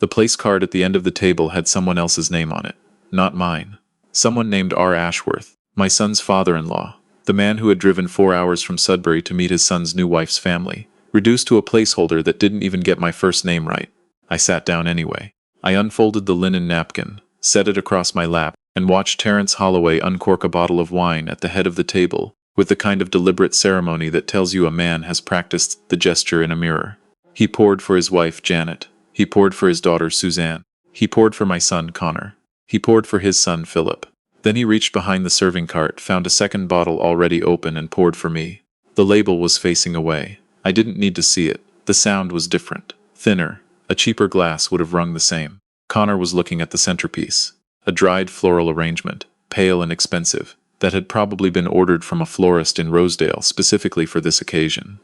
The place card at the end of the table had someone else's name on it, not mine. Someone named R. Ashworth, my son's father-in-law, the man who had driven 4 hours from Sudbury to meet his son's new wife's family, reduced to a placeholder that didn't even get my first name right. I sat down anyway. I unfolded the linen napkin, set it across my lap, and watched Terence Holloway uncork a bottle of wine at the head of the table, with the kind of deliberate ceremony that tells you a man has practiced the gesture in a mirror. He poured for his wife, Janet. He poured for his daughter, Suzanne. He poured for my son, Connor. He poured for his son, Philip. Then he reached behind the serving cart, found a second bottle already open, and poured for me. The label was facing away. I didn't need to see it. The sound was different, thinner. A cheaper glass would have rung the same. Connor was looking at the centerpiece. A dried floral arrangement, pale and expensive, that had probably been ordered from a florist in Rosedale specifically for this occasion.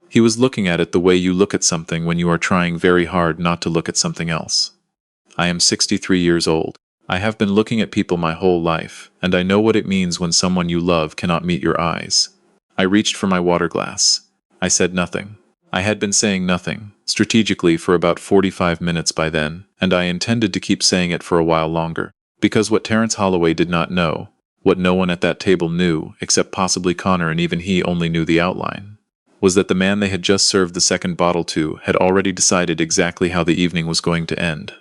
He was looking at it the way you look at something when you are trying very hard not to look at something else. I am 63 years old. I have been looking at people my whole life, and I know what it means when someone you love cannot meet your eyes. I reached for my water glass. I said nothing. I had been saying nothing, strategically, for about 45 minutes by then, and I intended to keep saying it for a while longer. Because what Terence Holloway did not know, what no one at that table knew, except possibly Connor, and even he only knew the outline, was that the man they had just served the second bottle to had already decided exactly how the evening was going to end.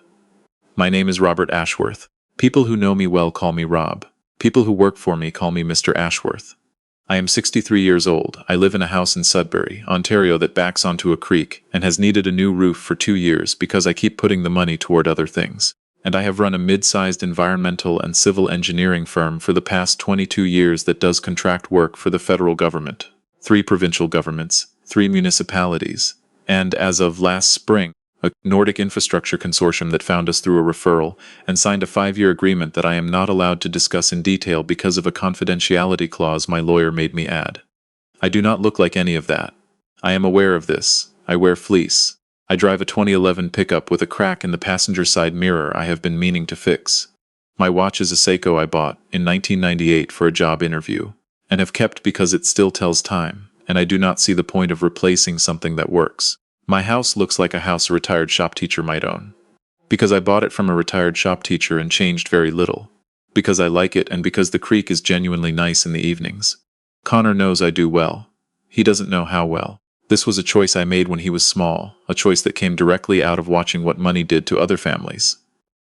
My name is Robert Ashworth. People who know me well call me Rob. People who work for me call me Mr. Ashworth. I am 63 years old. I live in a house in Sudbury, Ontario that backs onto a creek and has needed a new roof for 2 years because I keep putting the money toward other things. And I have run a mid-sized environmental and civil engineering firm for the past 22 years that does contract work for the federal government, 3 provincial governments, 3 municipalities, and as of last spring, a Nordic infrastructure consortium that found us through a referral and signed a 5-year agreement that I am not allowed to discuss in detail because of a confidentiality clause my lawyer made me add. I do not look like any of that. I am aware of this. I wear fleece. I drive a 2011 pickup with a crack in the passenger side mirror I have been meaning to fix. My watch is a Seiko I bought in 1998 for a job interview, and have kept because it still tells time, and I do not see the point of replacing something that works. My house looks like a house a retired shop teacher might own. Because I bought it from a retired shop teacher and changed very little. Because I like it, and because the creek is genuinely nice in the evenings. Connor knows I do well. He doesn't know how well. This was a choice I made when he was small, a choice that came directly out of watching what money did to other families.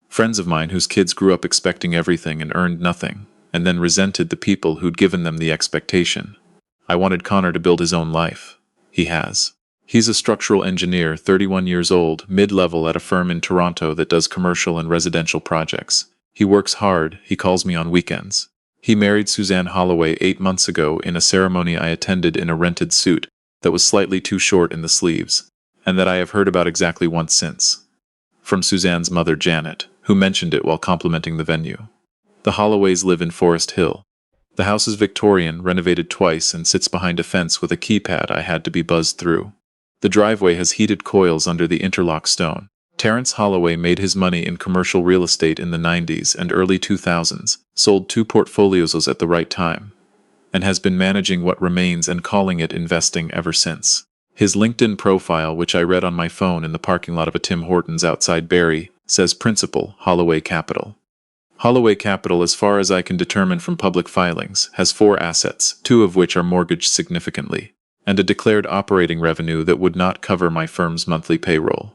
Friends of mine whose kids grew up expecting everything and earned nothing, and then resented the people who'd given them the expectation. I wanted Connor to build his own life. He has. He's a structural engineer, 31 years old, mid-level at a firm in Toronto that does commercial and residential projects. He works hard. He calls me on weekends. He married Suzanne Holloway 8 months ago in a ceremony I attended in a rented suit that was slightly too short in the sleeves, and that I have heard about exactly once since. From Suzanne's mother, Janet, who mentioned it while complimenting the venue. The Holloways live in Forest Hill. The house is Victorian, renovated twice, and sits behind a fence with a keypad I had to be buzzed through. The driveway has heated coils under the interlock stone. Terence Holloway made his money in commercial real estate in the 90s and early 2000s, sold 2 portfolios at the right time, and has been managing what remains and calling it investing ever since. His LinkedIn profile, which I read on my phone in the parking lot of a Tim Hortons outside Barrie, says Principal, Holloway Capital. Holloway Capital, as far as I can determine from public filings, has 4 assets, 2 of which are mortgaged significantly, and a declared operating revenue that would not cover my firm's monthly payroll.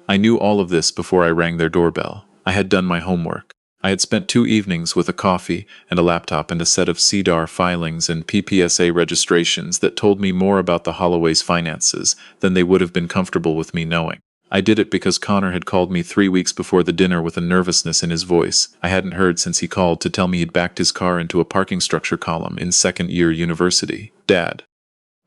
I knew all of this before I rang their doorbell. I had done my homework. I had spent 2 evenings with a coffee and a laptop and a set of CDAR filings and PPSA registrations that told me more about the Holloways' finances than they would have been comfortable with me knowing. I did it because Connor had called me 3 weeks before the dinner with a nervousness in his voice I hadn't heard since he called to tell me he'd backed his car into a parking structure column in second-year university. Dad.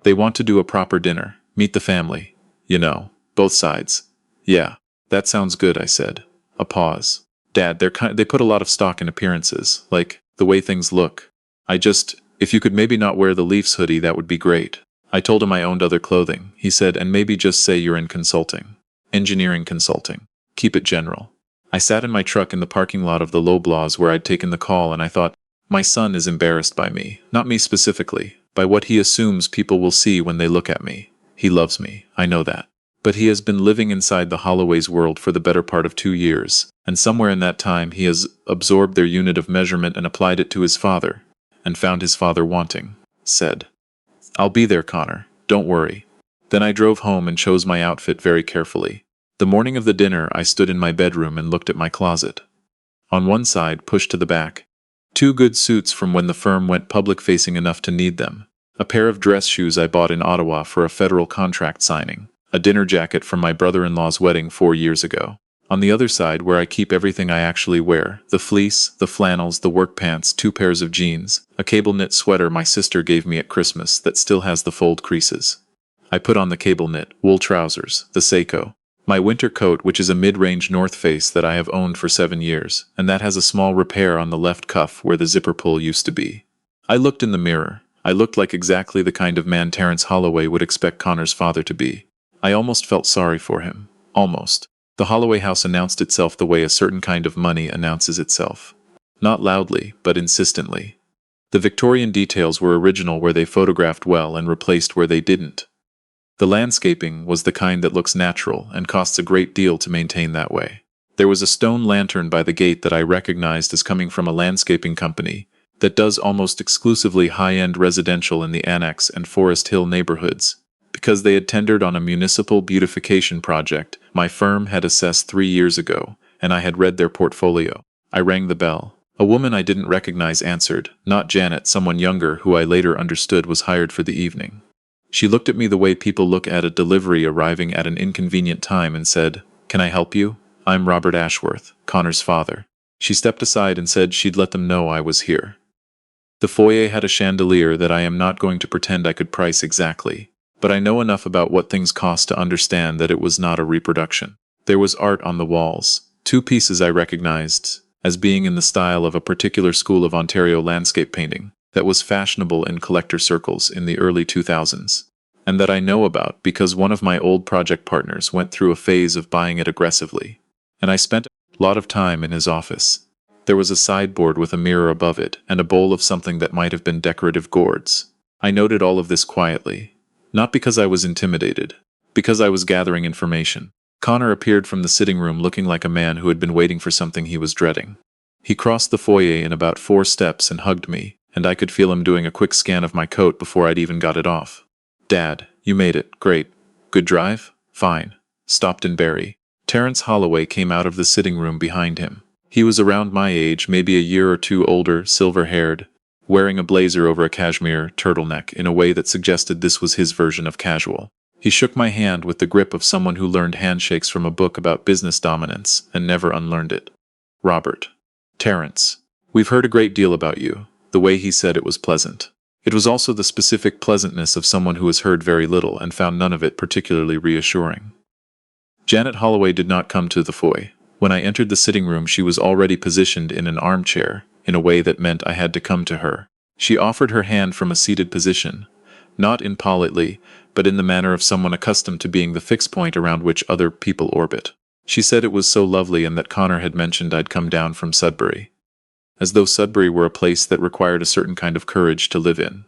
They want to do a proper dinner, meet the family. You know, both sides. Yeah, that sounds good, I said. A pause. Dad, they put a lot of stock in appearances, like the way things look. If you could maybe not wear the Leafs hoodie, that would be great. I told him I owned other clothing, he said, and maybe just say you're in consulting. Engineering consulting. Keep it general. I sat in my truck in the parking lot of the Loblaws where I'd taken the call, and I thought, my son is embarrassed by me, not me specifically, by what he assumes people will see when they look at me. He loves me, I know that. But he has been living inside the Holloways world for the better part of 2 years, and somewhere in that time he has absorbed their unit of measurement and applied it to his father, and found his father wanting. Said, "I'll be there, Connor. Don't worry." Then I drove home and chose my outfit very carefully. The morning of the dinner, I stood in my bedroom and looked at my closet. On one side, pushed to the back, 2 good suits from when the firm went public-facing enough to need them, a pair of dress shoes I bought in Ottawa for a federal contract signing, a dinner jacket from my brother-in-law's wedding 4 years ago. On the other side, where I keep everything I actually wear, the fleece, the flannels, the work pants, 2 pairs of jeans, a cable knit sweater my sister gave me at Christmas that still has the fold creases. I put on the cable knit, wool trousers, the Seiko, my winter coat, which is a mid-range North Face that I have owned for 7 years, and that has a small repair on the left cuff where the zipper pull used to be. I looked in the mirror. I looked like exactly the kind of man Terence Holloway would expect Connor's father to be. I almost felt sorry for him. Almost. The Holloway house announced itself the way a certain kind of money announces itself. Not loudly, but insistently. The Victorian details were original where they photographed well and replaced where they didn't. The landscaping was the kind that looks natural and costs a great deal to maintain that way. There was a stone lantern by the gate that I recognized as coming from a landscaping company that does almost exclusively high-end residential in the Annex and Forest Hill neighborhoods. Because they had tendered on a municipal beautification project my firm had assessed 3 years ago, and I had read their portfolio. I rang the bell. A woman I didn't recognize answered, not Janet, someone younger who I later understood was hired for the evening. She looked at me the way people look at a delivery arriving at an inconvenient time and said, "Can I help you? I'm Robert Ashworth, Connor's father." She stepped aside and said she'd let them know I was here. The foyer had a chandelier that I am not going to pretend I could price exactly, but I know enough about what things cost to understand that it was not a reproduction. There was art on the walls, 2 pieces I recognized as being in the style of a particular school of Ontario landscape painting that was fashionable in collector circles in the early 2000s, and that I know about because one of my old project partners went through a phase of buying it aggressively, and I spent a lot of time in his office. There was a sideboard with a mirror above it and a bowl of something that might have been decorative gourds. I noted all of this quietly, not because I was intimidated, because I was gathering information. Connor appeared from the sitting room looking like a man who had been waiting for something he was dreading. He crossed the foyer in about 4 steps and hugged me, and I could feel him doing a quick scan of my coat before I'd even got it off. "Dad, you made it. Great. Good drive? Fine." Stopped in Barrie. Terence Holloway came out of the sitting room behind him. He was around my age, maybe a year or 2 older, silver-haired, wearing a blazer over a cashmere turtleneck in a way that suggested this was his version of casual. He shook my hand with the grip of someone who learned handshakes from a book about business dominance and never unlearned it. "Robert. Terence. We've heard a great deal about you." The way he said it was pleasant. It was also the specific pleasantness of someone who has heard very little and found none of it particularly reassuring. Janet Holloway did not come to the foyer. When I entered the sitting room, she was already positioned in an armchair, in a way that meant I had to come to her. She offered her hand from a seated position, not impolitely, but in the manner of someone accustomed to being the fixed point around which other people orbit. She said it was so lovely and that Connor had mentioned I'd come down from Sudbury. As though Sudbury were a place that required a certain kind of courage to live in.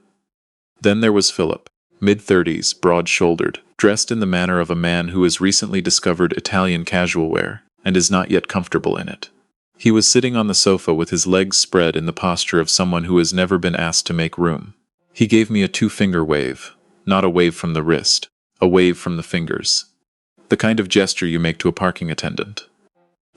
Then there was Philip, mid-30s, broad-shouldered, dressed in the manner of a man who has recently discovered Italian casual wear, and is not yet comfortable in it. He was sitting on the sofa with his legs spread in the posture of someone who has never been asked to make room. He gave me a 2-finger wave, not a wave from the wrist, a wave from the fingers. The kind of gesture you make to a parking attendant.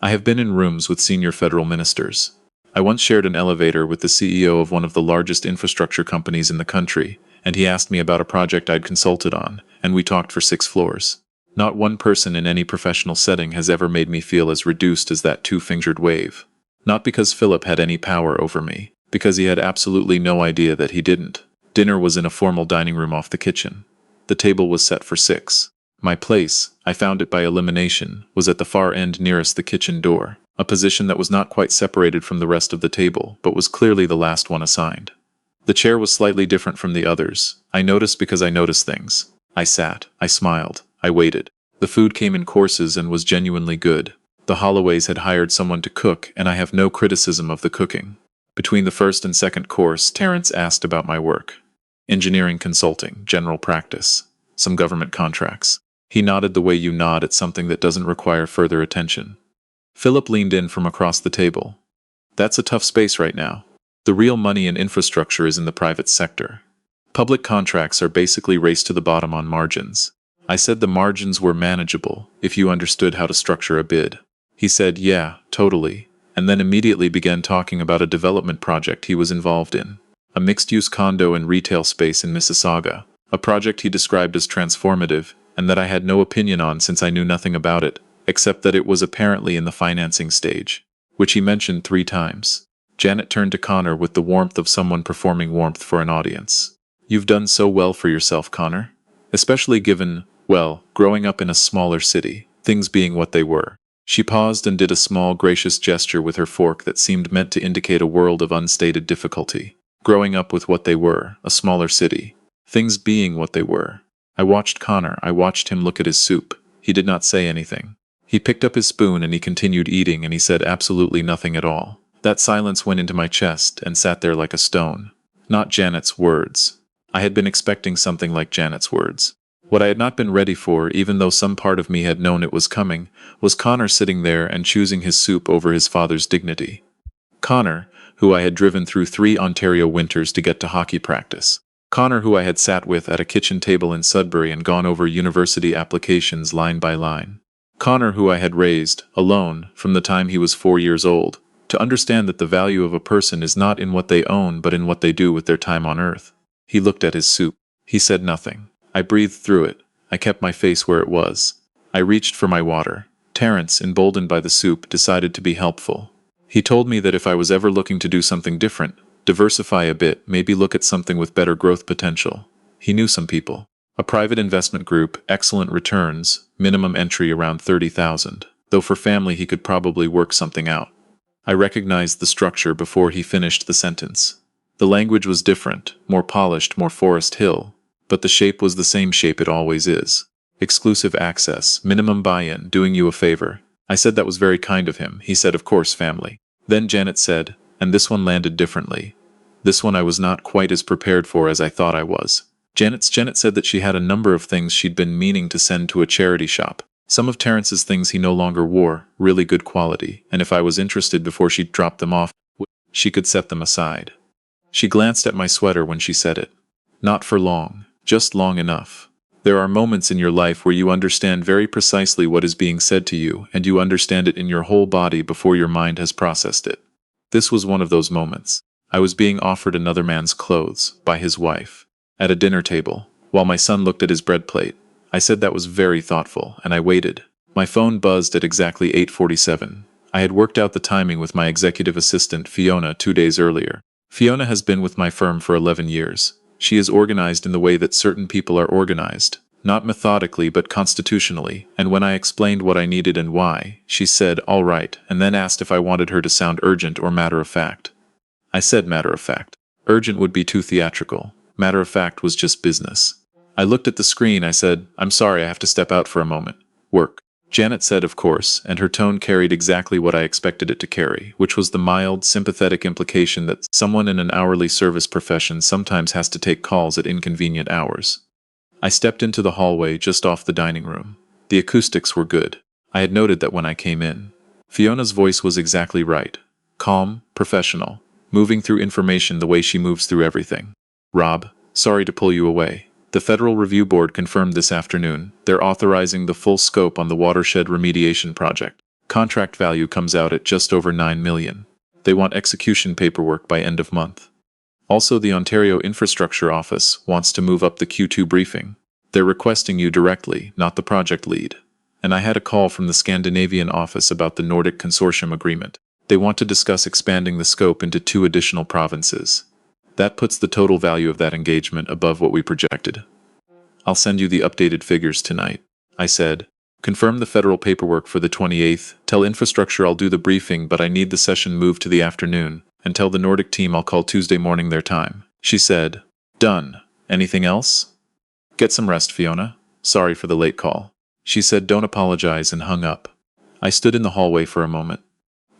I have been in rooms with senior federal ministers. I once shared an elevator with the CEO of one of the largest infrastructure companies in the country, and he asked me about a project I'd consulted on, and we talked for 6 floors. Not one person in any professional setting has ever made me feel as reduced as that 2-fingered wave. Not because Philip had any power over me, because he had absolutely no idea that he didn't. Dinner was in a formal dining room off the kitchen. The table was set for 6. My place, I found it by elimination, was at the far end nearest the kitchen door, a position that was not quite separated from the rest of the table, but was clearly the last one assigned. The chair was slightly different from the others. I noticed because I noticed things. I sat, I smiled, I waited. The food came in courses and was genuinely good. The Holloways had hired someone to cook, and I have no criticism of the cooking. Between the first and second course, Terence asked about my work. Engineering consulting, general practice, some government contracts. He nodded the way you nod at something that doesn't require further attention. Philip leaned in from across the table. That's a tough space right now. The real money and infrastructure is in the private sector. Public contracts are basically race to the bottom on margins. I said the margins were manageable if you understood how to structure a bid. He said, yeah, totally, and then immediately began talking about a development project he was involved in. A mixed-use condo and retail space in Mississauga. A project he described as transformative, and that I had no opinion on since I knew nothing about it, except that it was apparently in the financing stage, which he mentioned 3 times. Janet turned to Connor with the warmth of someone performing warmth for an audience. You've done so well for yourself, Connor. Especially given, well, growing up in a smaller city, things being what they were. She paused and did a small, gracious gesture with her fork that seemed meant to indicate a world of unstated difficulty. Growing up with what they were, a smaller city. Things being what they were. I watched Connor. I watched him look at his soup. He did not say anything. He picked up his spoon and he continued eating, and he said absolutely nothing at all. That silence went into my chest and sat there like a stone. Not Janet's words. I had been expecting something like Janet's words. What I had not been ready for, even though some part of me had known it was coming, was Connor sitting there and choosing his soup over his father's dignity. Connor, who I had driven through 3 Ontario winters to get to hockey practice. Connor, who I had sat with at a kitchen table in Sudbury and gone over university applications line by line. Connor, who I had raised, alone, from the time he was 4 years old, to understand that the value of a person is not in what they own but in what they do with their time on earth. He looked at his soup. He said nothing. I breathed through it. I kept my face where it was. I reached for my water. Terence, emboldened by the soup, decided to be helpful. He told me that if I was ever looking to do something different, diversify a bit, maybe look at something with better growth potential. He knew some people. A private investment group, excellent returns, minimum entry around 30,000, though for family he could probably work something out. I recognized the structure before he finished the sentence. The language was different, more polished, more Forest Hill, but the shape was the same shape it always is. Exclusive access, minimum buy-in, doing you a favor. I said that was very kind of him. He said, of course, family. Then Janet said, and this one landed differently. This one I was not quite as prepared for as I thought I was. Janet said that she had a number of things she'd been meaning to send to a charity shop. Some of Terrence's things he no longer wore, really good quality, and if I was interested before she dropped them off, she could set them aside. She glanced at my sweater when she said it. Not for long, just long enough. There are moments in your life where you understand very precisely what is being said to you, and you understand it in your whole body before your mind has processed it. This was one of those moments. I was being offered another man's clothes, by his wife, at a dinner table, while my son looked at his bread plate. I said that was very thoughtful, and I waited. My phone buzzed at exactly 8:47. I had worked out the timing with my executive assistant, Fiona, 2 days earlier. Fiona has been with my firm for 11 years. She is organized in the way that certain people are organized, not methodically but constitutionally, and when I explained what I needed and why, she said, all right, and then asked if I wanted her to sound urgent or matter-of-fact. I said matter-of-fact. Urgent would be too theatrical. Matter-of-fact was just business. I looked at the screen. I said, I'm sorry, I have to step out for a moment. Work. Janet said, of course, and her tone carried exactly what I expected it to carry, which was the mild, sympathetic implication that someone in an hourly service profession sometimes has to take calls at inconvenient hours. I stepped into the hallway just off the dining room. The acoustics were good. I had noted that when I came in. Fiona's voice was exactly right. Calm, professional, moving through information the way she moves through everything. Rob, sorry to pull you away. The Federal Review Board confirmed this afternoon. They're authorizing the full scope on the watershed remediation project. Contract value comes out at just over $9 million. They want execution paperwork by end of month. Also, the Ontario Infrastructure Office wants to move up the Q2 briefing. They're requesting you directly, not the project lead. And I had a call from the Scandinavian office about the Nordic Consortium agreement. They want to discuss expanding the scope into 2 additional provinces. That puts the total value of that engagement above what we projected. I'll send you the updated figures tonight, I said. Confirm the federal paperwork for the 28th. Tell infrastructure I'll do the briefing, but I need the session moved to the afternoon. And tell the Nordic team I'll call Tuesday morning their time. She said, done. Anything else? Get some rest, Fiona. Sorry for the late call. She said, don't apologize, and hung up. I stood in the hallway for a moment.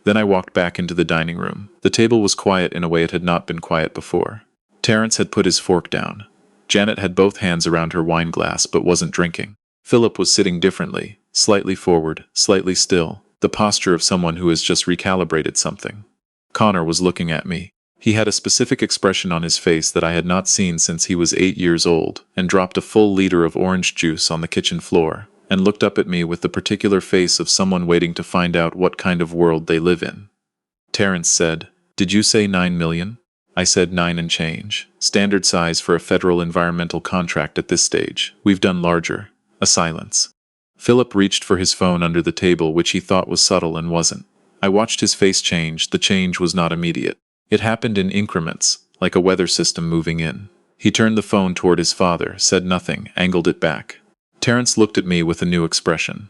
Then I walked back into the dining room. The table was quiet in a way it had not been quiet before. Terence had put his fork down. Janet had both hands around her wine glass but wasn't drinking. Philip was sitting differently, slightly forward, slightly still, the posture of someone who has just recalibrated something. Connor was looking at me. He had a specific expression on his face that I had not seen since he was 8 years old, and dropped a full liter of orange juice on the kitchen floor, and looked up at me with the particular face of someone waiting to find out what kind of world they live in. Terrence said, "Did you say 9 million?" I said 9 and change. Standard size for a federal environmental contract at this stage. We've done larger. A silence. Philip reached for his phone under the table, which he thought was subtle and wasn't. I watched his face change. The change was not immediate. It happened in increments, like a weather system moving in. He turned the phone toward his father, said nothing, angled it back. Terrence looked at me with a new expression.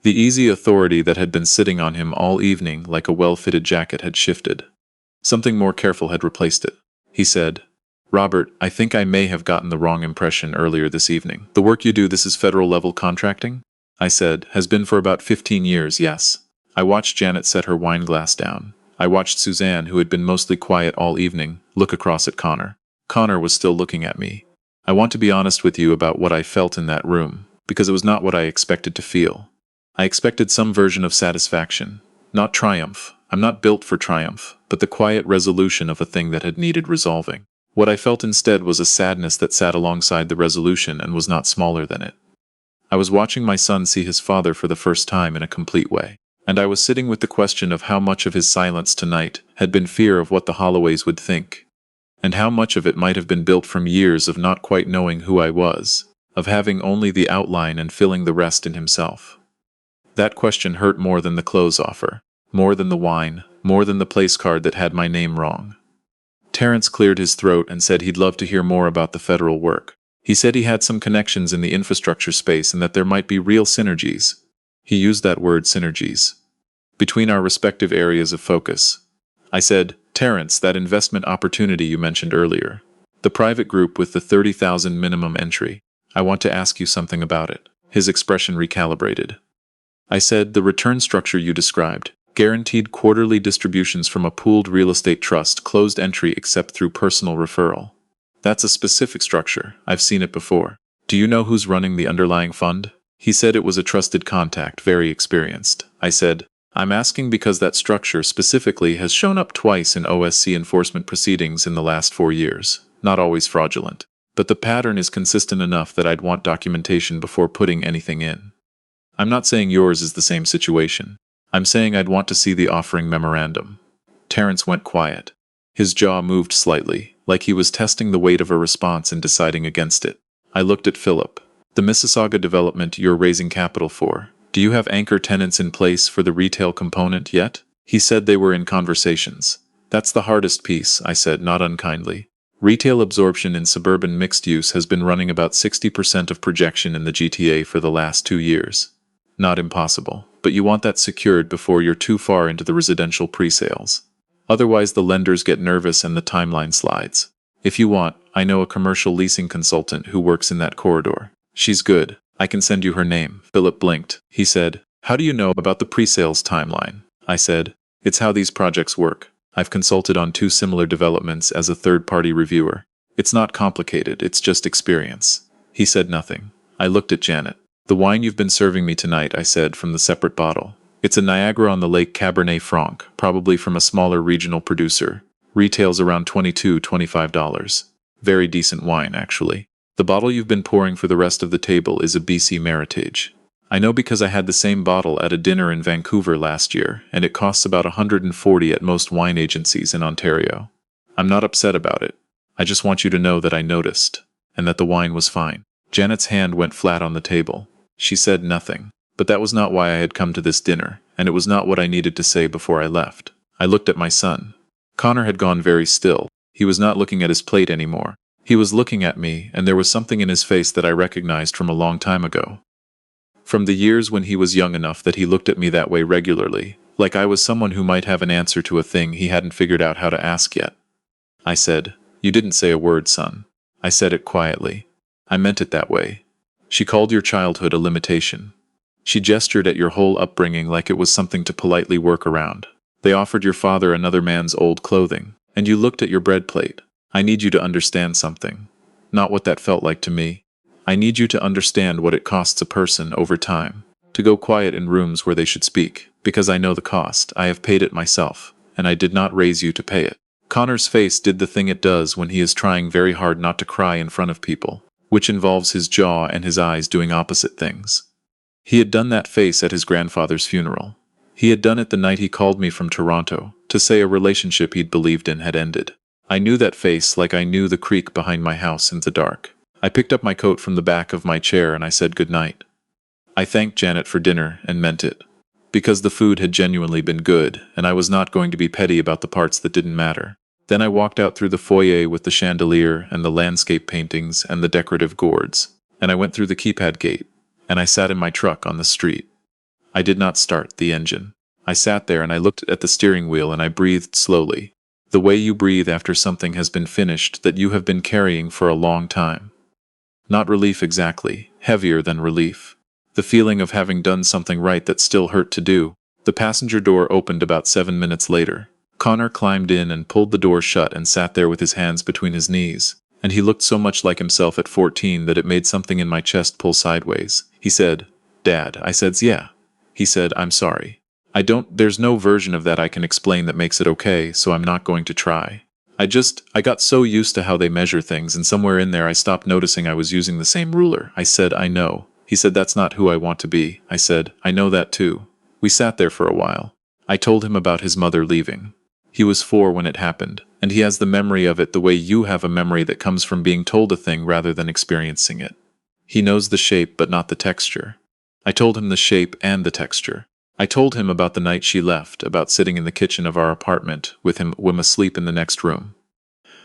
The easy authority that had been sitting on him all evening like a well-fitted jacket had shifted. Something more careful had replaced it. He said, "Robert, I think I may have gotten the wrong impression earlier this evening. The work you do, this is federal-level contracting?" I said, "Has been for about 15 years, yes." I watched Janet set her wine glass down. I watched Suzanne, who had been mostly quiet all evening, look across at Connor. Connor was still looking at me. I want to be honest with you about what I felt in that room, because it was not what I expected to feel. I expected some version of satisfaction, not triumph. I'm not built for triumph, but the quiet resolution of a thing that had needed resolving. What I felt instead was a sadness that sat alongside the resolution and was not smaller than it. I was watching my son see his father for the first time in a complete way, and I was sitting with the question of how much of his silence tonight had been fear of what the Holloways would think, and how much of it might have been built from years of not quite knowing who I was, of having only the outline and filling the rest in himself. That question hurt more than the clothes offer, more than the wine, more than the place card that had my name wrong. Terrence cleared his throat and said he'd love to hear more about the federal work. He said he had some connections in the infrastructure space and that there might be real synergies. He used that word, synergies, between our respective areas of focus. I said, "Terrence, that investment opportunity you mentioned earlier, the private group with the 30,000 minimum entry, I want to ask you something about it." His expression recalibrated. I said, "The return structure you described, guaranteed quarterly distributions from a pooled real estate trust, closed entry except through personal referral. That's a specific structure. I've seen it before. Do you know who's running the underlying fund?" He said it was a trusted contact, very experienced. I said, "I'm asking because that structure specifically has shown up twice in OSC enforcement proceedings in the last 4 years. Not always fraudulent, but the pattern is consistent enough that I'd want documentation before putting anything in. I'm not saying yours is the same situation. I'm saying I'd want to see the offering memorandum." Terrence went quiet. His jaw moved slightly, like he was testing the weight of a response and deciding against it. I looked at Philip. "The Mississauga development you're raising capital for, do you have anchor tenants in place for the retail component yet?" He said they were in conversations. "That's the hardest piece," I said, not unkindly. "Retail absorption in suburban mixed use has been running about 60% of projection in the GTA for the last 2 years. Not impossible, but you want that secured before you're too far into the residential pre-sales. Otherwise the lenders get nervous and the timeline slides. If you want, I know a commercial leasing consultant who works in that corridor. She's good. I can send you her name." Philip blinked. He said, "How do you know about the pre-sales timeline?" I said, "It's how these projects work. I've consulted on 2 similar developments as a third-party reviewer. It's not complicated, it's just experience." He said nothing. I looked at Janet. "The wine you've been serving me tonight," I said, from the separate bottle. "It's a Niagara-on-the-Lake Cabernet Franc, probably from a smaller regional producer. Retails around $22–25. Very decent wine, actually. The bottle you've been pouring for the rest of the table is a BC Meritage. I know because I had the same bottle at a dinner in Vancouver last year, and it costs about $140 at most wine agencies in Ontario. I'm not upset about it. I just want you to know that I noticed, and that the wine was fine." Janet's hand went flat on the table. She said nothing. But that was not why I had come to this dinner, and it was not what I needed to say before I left. I looked at my son. Connor had gone very still. He was not looking at his plate anymore. He was looking at me, and there was something in his face that I recognized from a long time ago. From the years when he was young enough that he looked at me that way regularly, like I was someone who might have an answer to a thing he hadn't figured out how to ask yet. I said, "You didn't say a word, son." I said it quietly. "I meant it that way. She called your childhood a limitation. She gestured at your whole upbringing like it was something to politely work around. They offered your father another man's old clothing, and you looked at your bread plate. I need you to understand something. Not what that felt like to me. I need you to understand what it costs a person over time to go quiet in rooms where they should speak, because I know the cost. I have paid it myself, and I did not raise you to pay it. Connor's face did the thing it does when he is trying very hard not to cry in front of people, which involves his jaw and his eyes doing opposite things. He had done that face at his grandfather's funeral. He had done it the night he called me from Toronto to say a relationship he'd believed in had ended. I knew that face like I knew the creek behind my house in the dark. I picked up my coat from the back of my chair and I said goodnight. I thanked Janet for dinner and meant it, because the food had genuinely been good, and I was not going to be petty about the parts that didn't matter. Then I walked out through the foyer with the chandelier and the landscape paintings and the decorative gourds, and I went through the keypad gate, and I sat in my truck on the street. I did not start the engine. I sat there and I looked at the steering wheel and I breathed slowly, the way you breathe after something has been finished that you have been carrying for a long time. Not relief exactly, heavier than relief. The feeling of having done something right that still hurt to do. The passenger door opened about 7 minutes later. Connor climbed in and pulled the door shut and sat there with his hands between his knees, and he looked so much like himself at 14 that it made something in my chest pull sideways. He said, "Dad." I said, "Yeah." He said, "I'm sorry. There's no version of that I can explain that makes it okay, so I'm not going to try. I got so used to how they measure things, and somewhere in there I stopped noticing I was using the same ruler." I said, "I know." He said, "That's not who I want to be." I said, "I know that too." We sat there for a while. I told him about his mother leaving. He was 4 when it happened, and he has the memory of it the way you have a memory that comes from being told a thing rather than experiencing it. He knows the shape but not the texture. I told him the shape and the texture. I told him about the night she left, about sitting in the kitchen of our apartment with him asleep in the next room.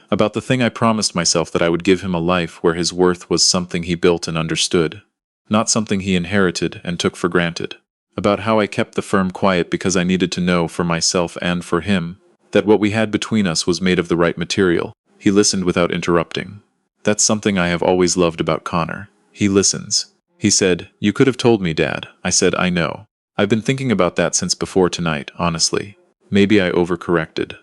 About the thing I promised myself that I would give him a life where his worth was something he built and understood, not something he inherited and took for granted. About how I kept the firm quiet because I needed to know for myself and for him that what we had between us was made of the right material. He listened without interrupting. That's something I have always loved about Connor. He listens. He said, "You could have told me, Dad." I said, "I know. I've been thinking about that since before tonight, honestly. Maybe I overcorrected.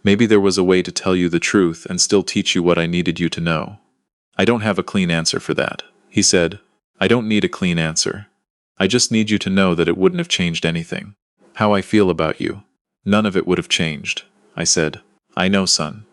Maybe there was a way to tell you the truth and still teach you what I needed you to know. I don't have a clean answer for that." He said, "I don't need a clean answer. I just need you to know that it wouldn't have changed anything. How I feel about you. None of it would have changed." I said, "I know, son."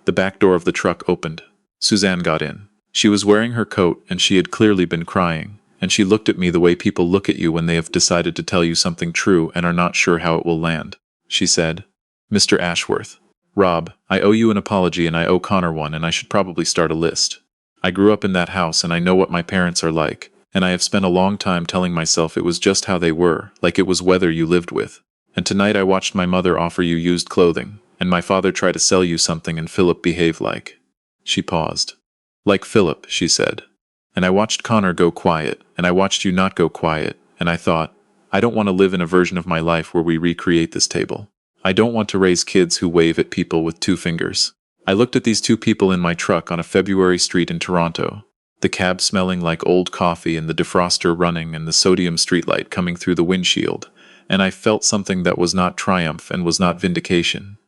The back door of the truck opened. Suzanne got in. She was wearing her coat and she had clearly been crying, and she looked at me the way people look at you when they have decided to tell you something true and are not sure how it will land. She said, "Mr. Ashworth, Rob, I owe you an apology and I owe Connor one, and I should probably start a list. I grew up in that house and I know what my parents are like, and I have spent a long time telling myself it was just how they were, like it was weather you lived with. And tonight I watched my mother offer you used clothing, and my father try to sell you something and Philip behave like." She paused. "Like Philip," she said. "And I watched Connor go quiet, and I watched you not go quiet, and I thought, I don't want to live in a version of my life where we recreate this table. I don't want to raise kids who wave at people with 2 fingers. I looked at these 2 people in my truck on a February street in Toronto, the cab smelling like old coffee and the defroster running and the sodium streetlight coming through the windshield, and I felt something that was not triumph and was not vindication.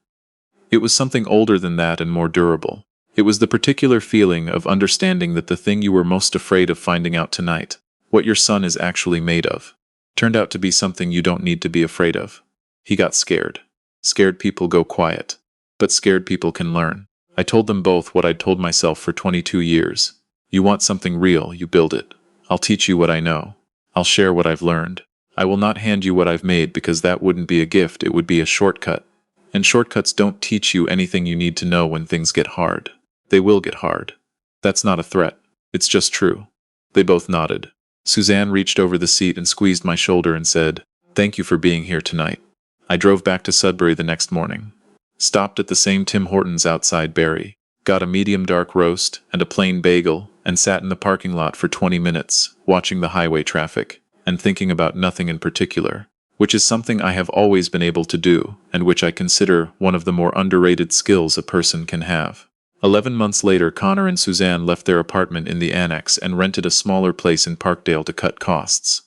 It was something older than that and more durable. It was the particular feeling of understanding that the thing you were most afraid of finding out tonight, what your son is actually made of, turned out to be something you don't need to be afraid of." He got scared. Scared people go quiet. But scared people can learn. I told them both what I'd told myself for 22 years. You want something real, you build it. I'll teach you what I know. I'll share what I've learned. I will not hand you what I've made because that wouldn't be a gift, it would be a shortcut. And shortcuts don't teach you anything you need to know when things get hard. They will get hard. That's not a threat. It's just true. They both nodded. Suzanne reached over the seat and squeezed my shoulder and said, "Thank you for being here tonight." I drove back to Sudbury the next morning. Stopped at the same Tim Hortons outside Barrie, got a medium dark roast and a plain bagel, and sat in the parking lot for 20 minutes, watching the highway traffic, and thinking about nothing in particular, which is something I have always been able to do, and which I consider one of the more underrated skills a person can have. 11 months later, Connor and Suzanne left their apartment in the annex and rented a smaller place in Parkdale to cut costs.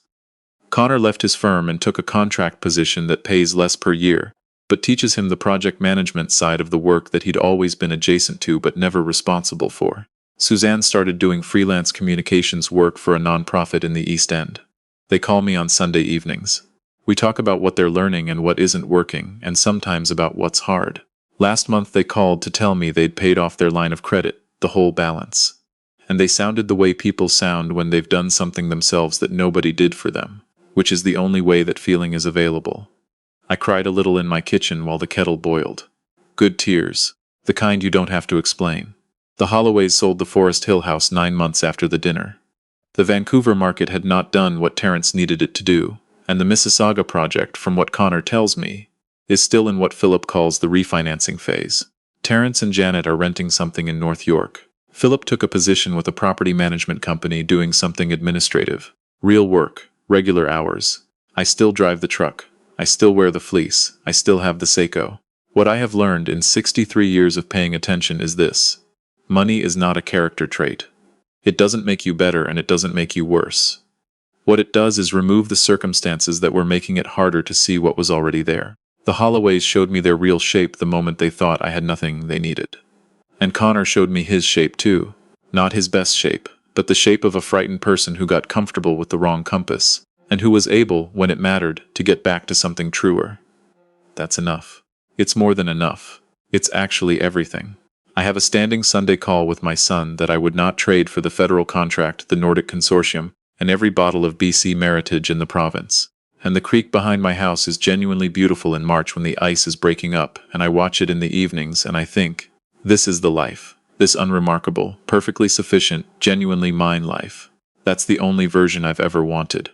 Connor left his firm and took a contract position that pays less per year, but teaches him the project management side of the work that he'd always been adjacent to but never responsible for. Suzanne started doing freelance communications work for a nonprofit in the East End. They call me on Sunday evenings. We talk about what they're learning and what isn't working, and sometimes about what's hard. Last month they called to tell me they'd paid off their line of credit, the whole balance. And they sounded the way people sound when they've done something themselves that nobody did for them, which is the only way that feeling is available. I cried a little in my kitchen while the kettle boiled. Good tears. The kind you don't have to explain. The Holloways sold the Forest Hill house 9 months after the dinner. The Vancouver market had not done what Terence needed it to do, and the Mississauga project, from what Connor tells me, is still in what Philip calls the refinancing phase. Terence and Janet are renting something in North York. Philip took a position with a property management company doing something administrative. Real work, regular hours. I still drive the truck. I still wear the fleece. I still have the Seiko. What I have learned in 63 years of paying attention is this. Money is not a character trait. It doesn't make you better and it doesn't make you worse. What it does is remove the circumstances that were making it harder to see what was already there. The Holloways showed me their real shape the moment they thought I had nothing they needed. And Connor showed me his shape too. Not his best shape, but the shape of a frightened person who got comfortable with the wrong compass, and who was able, when it mattered, to get back to something truer. That's enough. It's more than enough. It's actually everything. I have a standing Sunday call with my son that I would not trade for the federal contract, the Nordic Consortium, and every bottle of BC Meritage in the province. And the creek behind my house is genuinely beautiful in March when the ice is breaking up, and I watch it in the evenings and I think, this is the life. This unremarkable, perfectly sufficient, genuinely mine life. That's the only version I've ever wanted.